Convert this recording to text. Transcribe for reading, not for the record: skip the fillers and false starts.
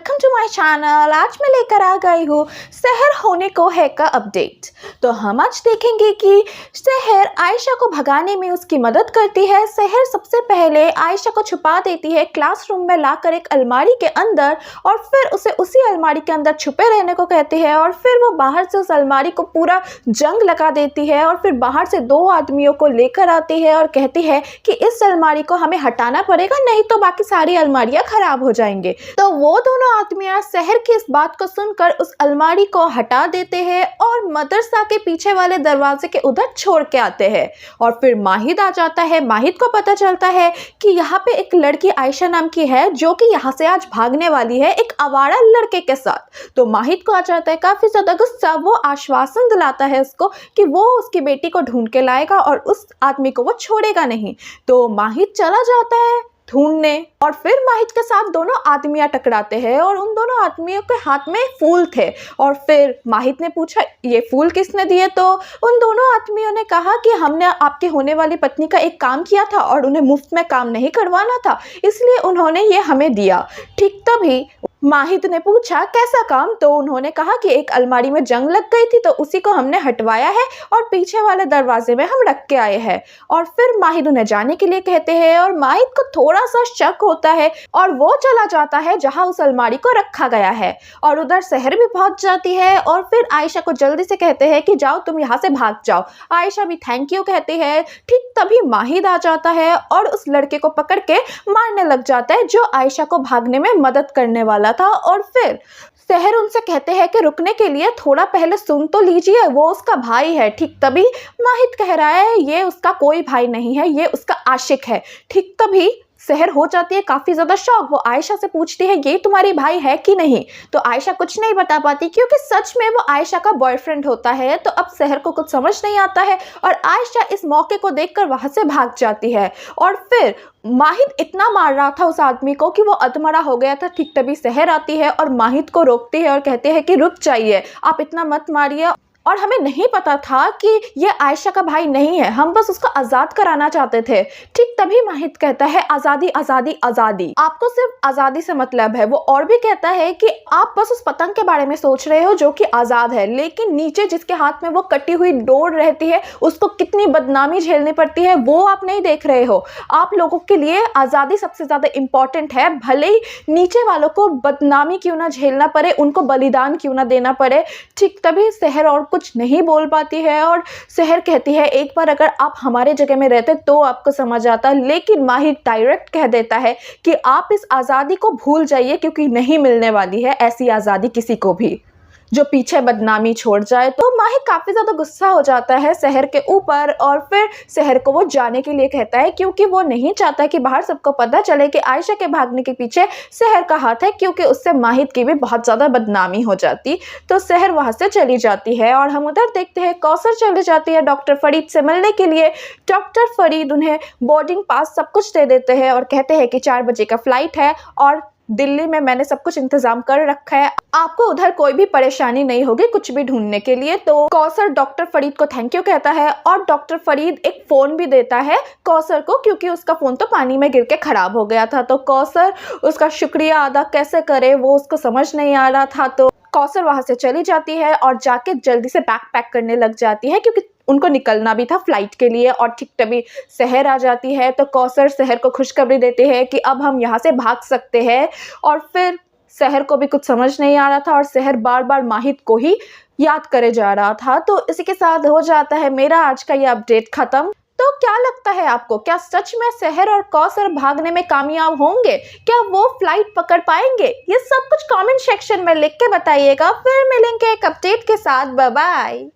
Welcome to my channel. आज मैं लेकर आ गई हूँ सहर होने को है का अपडेट। तो हम आज देखेंगे कि सहर आयशा को भगाने में उसकी मदद करती है। सहर सबसे पहले आयशा को छुपा देती है क्लासरूम में लाकर एक अलमारी के अंदर, और फिर उसे उसी अलमारी के अंदर छुपे रहने को कहती है। और फिर वो बाहर से उस अलमारी को पूरा जंग लगा देती है, और फिर बाहर से दो आदमियों को लेकर आती है और कहती है कि इस अलमारी को हमें हटाना पड़ेगा, नहीं तो बाकी सारी अलमारियां खराब हो जाएंगे। तो वो दोनों आदमियां सहर की इस बात को सुनकर उस अलमारी को हटा देते हैं और मदरसा के पीछे वाले दरवाजे के उधर छोड़ के आते हैं। और फिर माहिद आ जाता है। माहिद को पता चलता है कि यहाँ पे एक लड़की आयशा नाम की है जो कि यहाँ से आज भागने वाली है एक आवारा लड़के के साथ। तो माहिद को आ जाता है काफी ज्यादा गुस्सा। वो आश्वासन दिलाता है उसको कि वो उसकी बेटी को ढूंढ के लाएगा और उस आदमी को वो छोड़ेगा नहीं। तो माहिद चला जाता है ढूंढने, और फिर माहिद के साथ दोनों आदमियां टकराते हैं और उन दोनों आदमियों के हाथ में फूल थे। और फिर माहिद ने पूछा ये फूल किसने दिए, तो उन दोनों आदमियों ने कहा कि हमने आपकी होने वाली पत्नी का एक काम किया था और उन्हें मुफ्त में काम नहीं करवाना था, इसलिए उन्होंने ये हमें दिया। ठीक तभी माहिद ने पूछा कैसा काम, तो उन्होंने कहा कि एक अलमारी में जंग लग गई थी तो उसी को हमने हटवाया है और पीछे वाले दरवाजे में हम रख के आए हैं। और फिर माहिद उन्हें जाने के लिए कहते हैं और माहिद को थोड़ा सा शक होता है और वो चला जाता है जहां उस अलमारी को रखा गया है। और उधर सहर भी पहुंच जाती है और फिर आयशा को जल्दी से कहते हैं कि जाओ तुम यहाँ से भाग जाओ। आयशा भी थैंक यू कहती है। ठीक तभी माहिद आ जाता है और उस लड़के को पकड़ के मारने लग जाता है जो आयशा को भागने में मदद करने वाला था। और फिर सहर उनसे कहते हैं कि रुकने के लिए थोड़ा पहले सुन तो लीजिए, वो उसका भाई है। ठीक तभी माहिद कह रहा है ये उसका कोई भाई नहीं है, ये उसका आशिक है। ठीक तभी सहर हो जाती है काफी ज्यादा शॉक। वो आयशा से पूछती है ये तुम्हारी भाई है कि नहीं, तो आयशा कुछ नहीं बता पाती क्योंकि सच में वो आयशा का बॉयफ्रेंड होता है। तो अब सहर को कुछ समझ नहीं आता है और आयशा इस मौके को देखकर वहां से भाग जाती है। और फिर माहिद इतना मार रहा था उस आदमी को कि वो अधमरा हो गया था। ठीक तभी सहर आती है और माहिद को रोकती है और कहते हैं कि रुक जाइए, आप इतना मत मारिए, और हमें नहीं पता था कि ये आयशा का भाई नहीं है, हम बस उसको आज़ाद कराना चाहते थे। ठीक तभी माहिद कहता है आज़ादी आज़ादी आज़ादी, आपको सिर्फ आज़ादी से मतलब है। वो और भी कहता है कि आप बस उस पतंग के बारे में सोच रहे हो जो कि आज़ाद है, लेकिन नीचे जिसके हाथ में वो कटी हुई डोर रहती है उसको कितनी बदनामी झेलनी पड़ती है वो आप नहीं देख रहे हो। आप लोगों के लिए आज़ादी सबसे ज़्यादा इम्पॉर्टेंट है, भले ही नीचे वालों को बदनामी क्यों ना झेलना पड़े, उनको बलिदान क्यों ना देना पड़े। ठीक तभी सहर और कुछ नहीं बोल पाती है और सहर कहती है एक बार अगर आप हमारे जगह में रहते तो आपको समझ आता, लेकिन माहिद डायरेक्ट कह देता है कि आप इस आज़ादी को भूल जाइए क्योंकि नहीं मिलने वाली है ऐसी आज़ादी किसी को भी जो पीछे बदनामी छोड़ जाए। तो माहिद काफी ज्यादा गुस्सा हो जाता है सहर के ऊपर और फिर सहर को वो जाने के लिए कहता है क्योंकि वो नहीं चाहता कि बाहर सबको पता चले कि आयशा के भागने के पीछे सहर का हाथ है, क्योंकि उससे माहिद की भी बहुत ज्यादा बदनामी हो जाती। तो सहर वहां से चली जाती है और हम उधर देखते हैं कौसर चली जाती है डॉक्टर फरीद से मिलने के लिए। डॉक्टर फरीद उन्हें बोर्डिंग पास सब कुछ दे देते हैं और कहते हैं कि 4 बजे का फ्लाइट है और दिल्ली में मैंने सब कुछ इंतजाम कर रखा है, आपको उधर कोई भी परेशानी नहीं होगी कुछ भी ढूंढने के लिए। तो कौसर डॉक्टर फरीद को थैंक यू कहता है और डॉक्टर फरीद एक फोन भी देता है कौसर को क्योंकि उसका फोन तो पानी में गिर के खराब हो गया था। तो कौसर उसका शुक्रिया अदा कैसे करे वो उसको समझ नहीं आ रहा था। तो कौसर वहां से चली जाती है और जाके जल्दी से बैग पैक करने लग जाती है क्योंकि उनको निकलना भी था फ्लाइट के लिए। और ठीक तभी सहर आ जाती है तो कौसर सहर को खुशखबरी देते हैं कि अब हम यहाँ से भाग सकते हैं। और फिर सहर को भी कुछ समझ नहीं आ रहा था और सहर बार बार माहिद को ही याद करे जा रहा था। तो इसी के साथ हो जाता है मेरा आज का ये अपडेट खत्म। तो क्या लगता है आपको, क्या सच में सहर और कौसर भागने में कामयाब होंगे? क्या वो फ्लाइट पकड़ पाएंगे? ये सब कुछ कमेंट सेक्शन में लिख के बताइएगा। फिर मिलेंगे एक अपडेट के साथ। Bye bye.